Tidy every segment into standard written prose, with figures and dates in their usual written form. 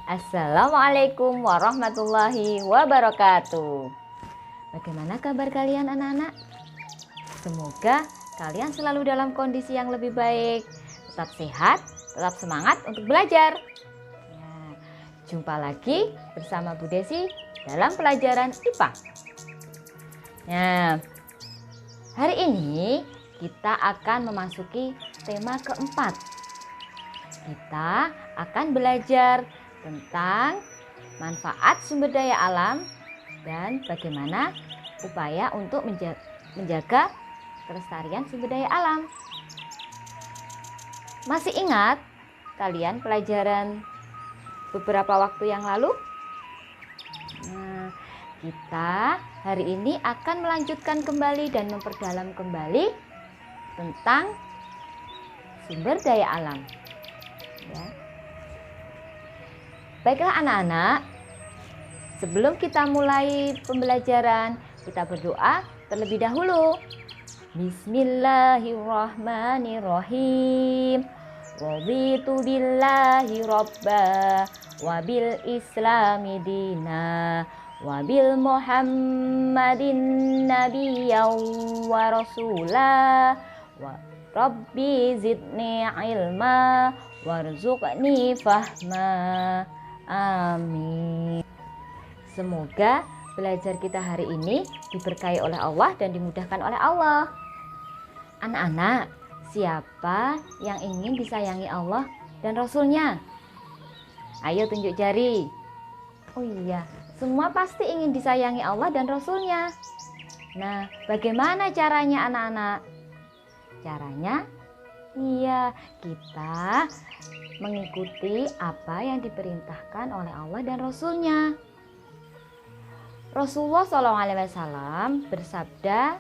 Assalamualaikum warahmatullahi wabarakatuh. Bagaimana kabar kalian anak-anak? Semoga kalian selalu dalam kondisi yang lebih baik, tetap sehat, tetap semangat untuk belajar. Jumpa lagi bersama Bu Desi dalam pelajaran IPA. Hari ini kita akan memasuki tema keempat. Kita akan belajar tentang manfaat sumber daya alam dan bagaimana upaya untuk menjaga kelestarian sumber daya alam. Masih ingat kalian pelajaran beberapa waktu yang lalu? Kita hari ini akan melanjutkan kembali dan memperdalam kembali tentang sumber daya alam. Baiklah anak-anak, sebelum kita mulai pembelajaran, kita berdoa terlebih dahulu. Bismillahirrahmanirrahim. Raditu billahi robba wa bil islami dina wa bil muhammadin nabiyyan wa rasulah wa rabbi zidni ilma warzuqni fahma. Amin. Semoga belajar kita hari ini diberkahi oleh Allah dan dimudahkan oleh Allah. Anak-anak, siapa yang ingin disayangi Allah dan Rasul-Nya? Ayo tunjuk jari. Oh iya, semua pasti ingin disayangi Allah dan Rasul-Nya. Nah, bagaimana caranya anak-anak? Caranya, iya, kita mengikuti apa yang diperintahkan oleh Allah dan Rasul-Nya. Rasulullah SAW bersabda,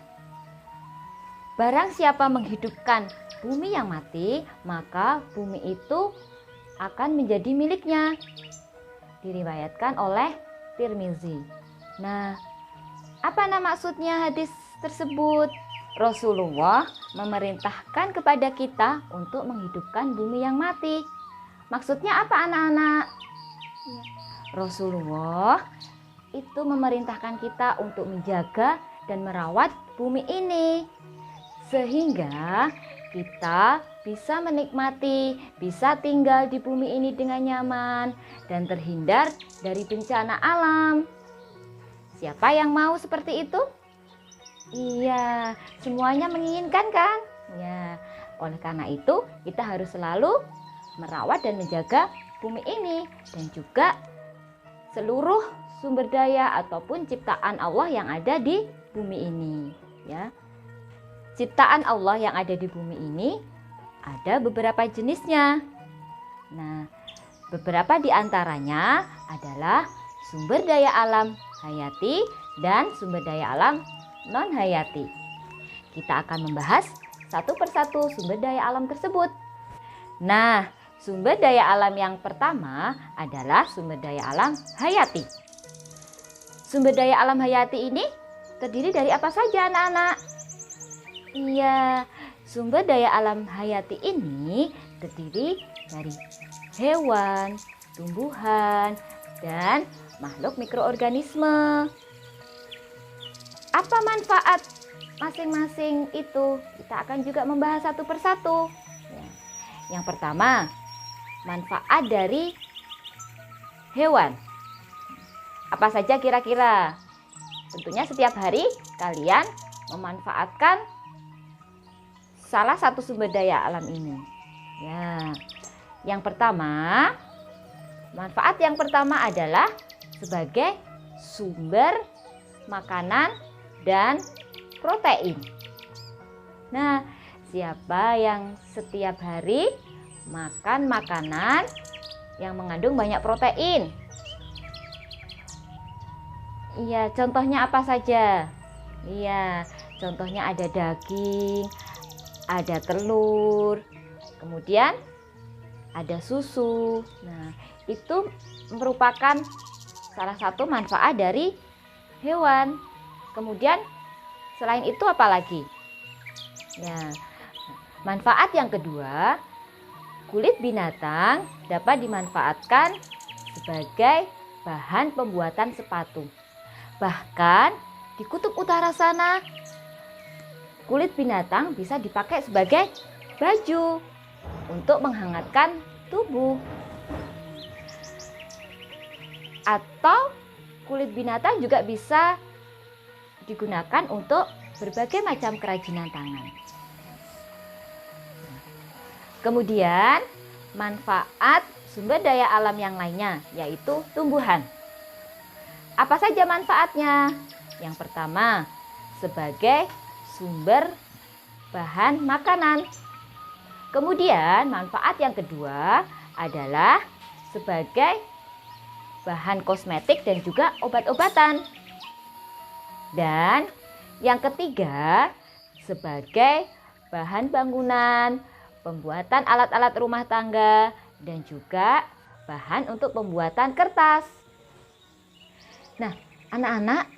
barang siapa menghidupkan bumi yang mati, maka bumi itu akan menjadi miliknya. Diriwayatkan oleh Tirmizi. Nah, apa maksudnya hadis tersebut? Rasulullah memerintahkan kepada kita untuk menghidupkan bumi yang mati. Maksudnya apa anak-anak? Rasulullah itu memerintahkan kita untuk menjaga dan merawat bumi ini, sehingga kita bisa menikmati, bisa tinggal di bumi ini dengan nyaman dan terhindar dari bencana alam. Siapa yang mau seperti itu? Iya, semuanya menginginkan kan? Ya, oleh karena itu kita harus selalu merawat dan menjaga bumi ini dan juga seluruh sumber daya ataupun ciptaan Allah yang ada di bumi ini, ya. Ciptaan Allah yang ada di bumi ini ada beberapa jenisnya. Nah, beberapa di antaranya adalah sumber daya alam hayati dan sumber daya alam non hayati. Kita akan membahas satu persatu sumber daya alam tersebut. Nah, sumber daya alam yang pertama adalah sumber daya alam hayati. Sumber daya alam hayati ini terdiri dari apa saja anak-anak? Iya, sumber daya alam hayati ini terdiri dari hewan, tumbuhan, dan makhluk mikroorganisme. Apa manfaat masing-masing itu? Kita akan juga membahas satu persatu. Yang pertama, manfaat dari hewan. Apa saja kira-kira? Tentunya setiap hari kalian memanfaatkan salah satu sumber daya alam ini. Ya. Yang pertama, manfaat yang pertama adalah sebagai sumber makanan dan protein. Nah, siapa yang setiap hari makan makanan yang mengandung banyak protein? Iya, contohnya apa saja? Iya, contohnya ada daging, ada telur, kemudian ada susu. Nah, itu merupakan salah satu manfaat dari hewan. Kemudian selain itu apa lagi? Ya, manfaat yang kedua, kulit binatang dapat dimanfaatkan sebagai bahan pembuatan sepatu. Bahkan di kutub utara sana, kulit binatang bisa dipakai sebagai baju untuk menghangatkan tubuh. Atau kulit binatang juga bisa digunakan untuk berbagai macam kerajinan tangan. Kemudian, manfaat sumber daya alam yang lainnya yaitu tumbuhan. Apa saja manfaatnya? Yang pertama, sebagai sumber bahan makanan. Kemudian, manfaat yang kedua adalah sebagai bahan kosmetik dan juga obat-obatan. Dan yang ketiga, sebagai bahan bangunan, pembuatan alat-alat rumah tangga, dan juga bahan untuk pembuatan kertas. Nah, anak-anak,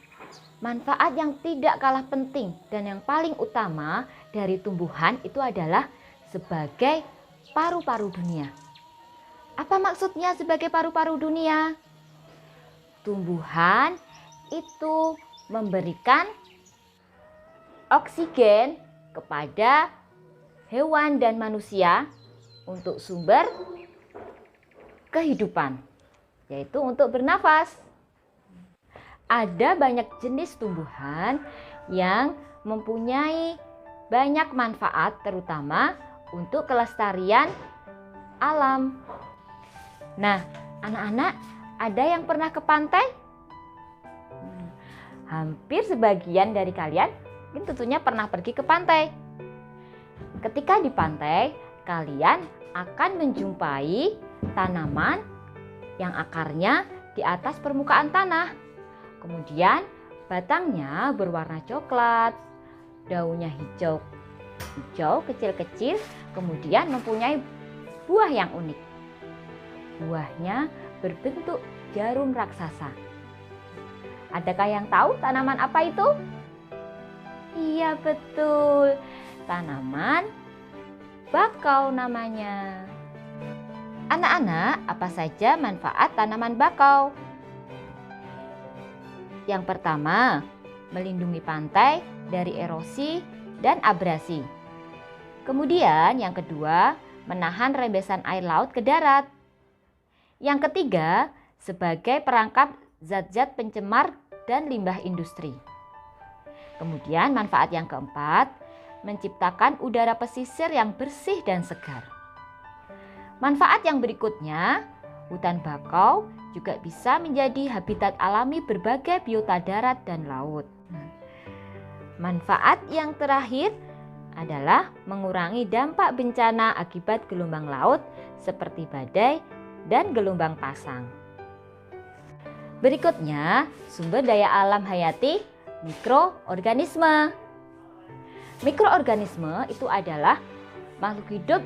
manfaat yang tidak kalah penting dan yang paling utama dari tumbuhan itu adalah sebagai paru-paru dunia. Apa maksudnya sebagai paru-paru dunia? Tumbuhan itu memberikan oksigen kepada hewan dan manusia untuk sumber kehidupan, yaitu untuk bernafas. Ada banyak jenis tumbuhan yang mempunyai banyak manfaat, terutama untuk kelestarian alam. Nah, anak-anak, ada yang pernah ke pantai? Hampir sebagian dari kalian mungkin tentunya pernah pergi ke pantai. Ketika di pantai, kalian akan menjumpai tanaman yang akarnya di atas permukaan tanah. Kemudian batangnya berwarna coklat, daunnya hijau kecil-kecil, kemudian mempunyai buah yang unik. Buahnya berbentuk jarum raksasa. Adakah yang tahu tanaman apa itu? Iya betul, tanaman bakau namanya. Anak-anak, apa saja manfaat tanaman bakau? Yang pertama, melindungi pantai dari erosi dan abrasi. Kemudian yang kedua, menahan rembesan air laut ke darat. Yang ketiga, sebagai perangkap zat-zat pencemar dan limbah industri. Kemudian manfaat yang keempat, menciptakan udara pesisir yang bersih dan segar. Manfaat yang berikutnya, hutan bakau juga bisa menjadi habitat alami berbagai biota darat dan laut. Manfaat yang terakhir adalah mengurangi dampak bencana akibat gelombang laut seperti badai dan gelombang pasang. Berikutnya, sumber daya alam hayati mikroorganisme. Mikroorganisme itu adalah makhluk hidup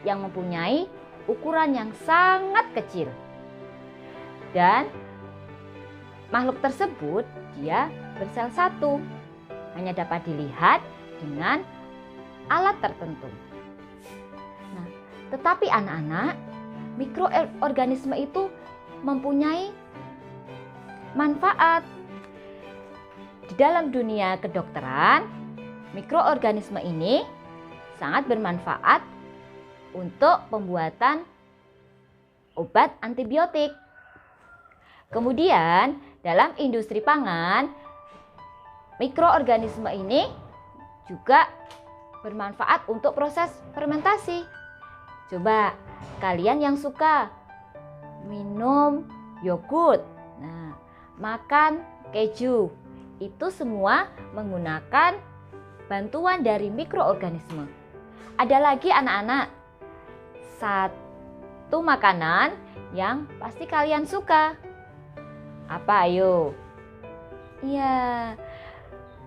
yang mempunyai ukuran yang sangat kecil. Dan makhluk tersebut dia bersel satu, hanya dapat dilihat dengan alat tertentu. Nah, tetapi anak-anak, mikroorganisme itu mempunyai manfaat. Di dalam dunia kedokteran, mikroorganisme ini sangat bermanfaat untuk pembuatan obat antibiotik. Kemudian, dalam industri pangan, mikroorganisme ini juga bermanfaat untuk proses fermentasi. Coba kalian yang suka minum yogurt, makan keju, itu semua menggunakan bantuan dari mikroorganisme. Ada lagi anak-anak, satu makanan yang pasti kalian suka. Apa ayo? Iya,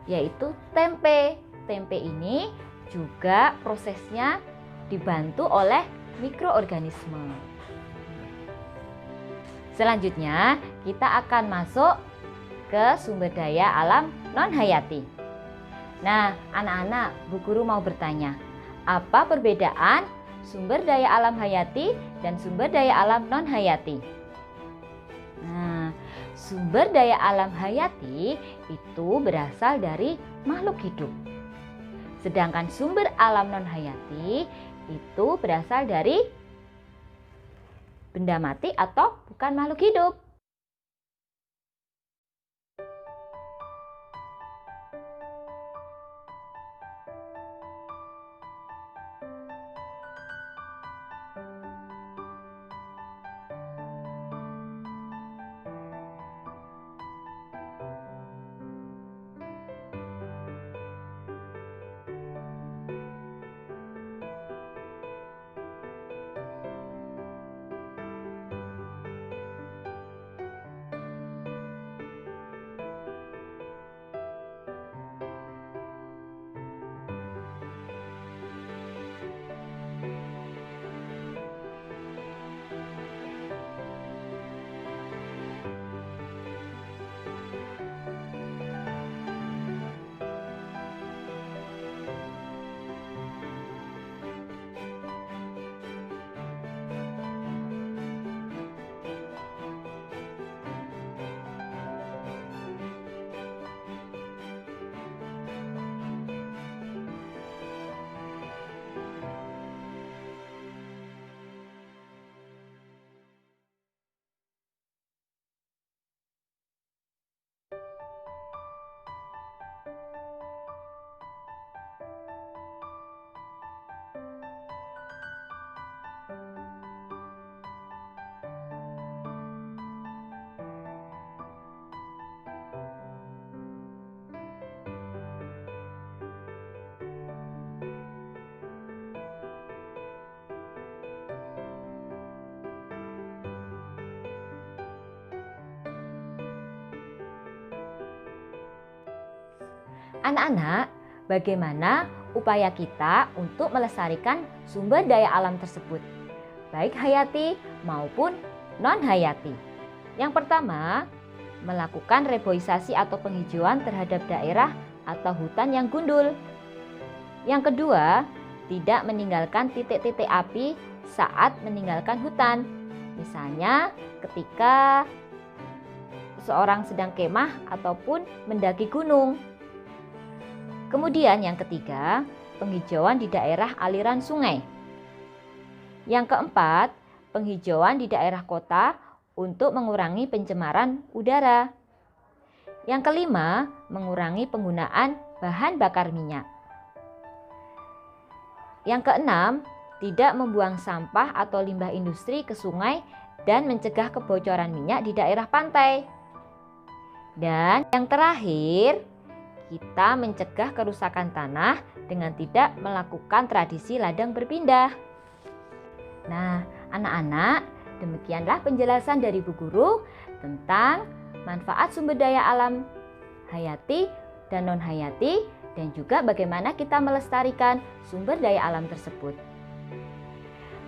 yaitu tempe. Tempe ini juga prosesnya dibantu oleh mikroorganisme. Selanjutnya, kita akan masuk ke sumber daya alam non-hayati. Nah, anak-anak, Bu Guru mau bertanya, apa perbedaan sumber daya alam hayati dan sumber daya alam non-hayati? Nah, sumber daya alam hayati itu berasal dari makhluk hidup. Sedangkan sumber alam non hayati itu berasal dari benda mati atau bukan makhluk hidup. Anak-anak, bagaimana upaya kita untuk melestarikan sumber daya alam tersebut, baik hayati maupun non-hayati? Yang pertama, melakukan reboisasi atau penghijauan terhadap daerah atau hutan yang gundul. Yang kedua, tidak meninggalkan titik-titik api saat meninggalkan hutan. Misalnya ketika seseorang sedang kemah ataupun mendaki gunung. Kemudian yang ketiga, penghijauan di daerah aliran sungai. Yang keempat, penghijauan di daerah kota untuk mengurangi pencemaran udara. Yang kelima, mengurangi penggunaan bahan bakar minyak. Yang keenam, tidak membuang sampah atau limbah industri ke sungai dan mencegah kebocoran minyak di daerah pantai. Dan yang terakhir, kita mencegah kerusakan tanah dengan tidak melakukan tradisi ladang berpindah. Nah, anak-anak, demikianlah penjelasan dari Bu Guru tentang manfaat sumber daya alam hayati dan non-hayati dan juga bagaimana kita melestarikan sumber daya alam tersebut.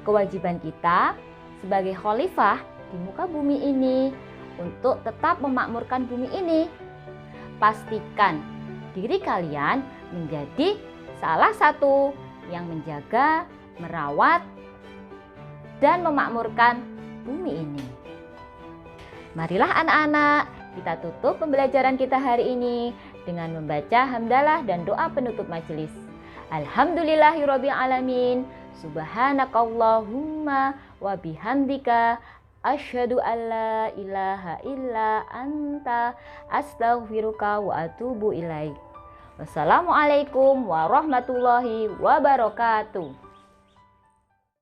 Kewajiban kita sebagai khalifah di muka bumi ini untuk tetap memakmurkan bumi ini. Pastikan diri kalian menjadi salah satu yang menjaga, merawat, dan memakmurkan bumi ini. Marilah anak-anak, kita tutup pembelajaran kita hari ini dengan membaca hamdalah dan doa penutup majelis. Alhamdulillahirabbil alamin. Subhanakallahumma wa bihamdika asyhadu alla ilaha illa anta astaghfiruka wa atubu ilaik. Wassalamualaikum warahmatullahi wabarakatuh.